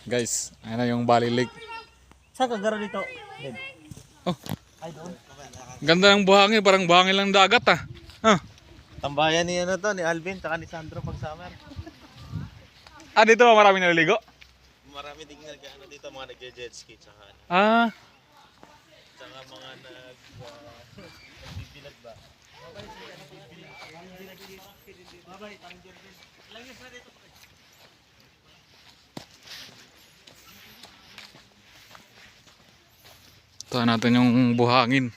Guys, ayan na yung Bali Lake. Saan ka garo dito? Oh, Ay, doon. ganda ng buhangin, parang buhangin lang dagat ah. Ah, Tambayan ni ano to, ni Alvin, tsaka ni Sandro pag summer. dito ba marami naliligo? Marami ding nag-ano dito, mga nag-jet ski, tsaka ano. Ah, Tsaka mga nagbibilag ba? ito natin yung buhangin.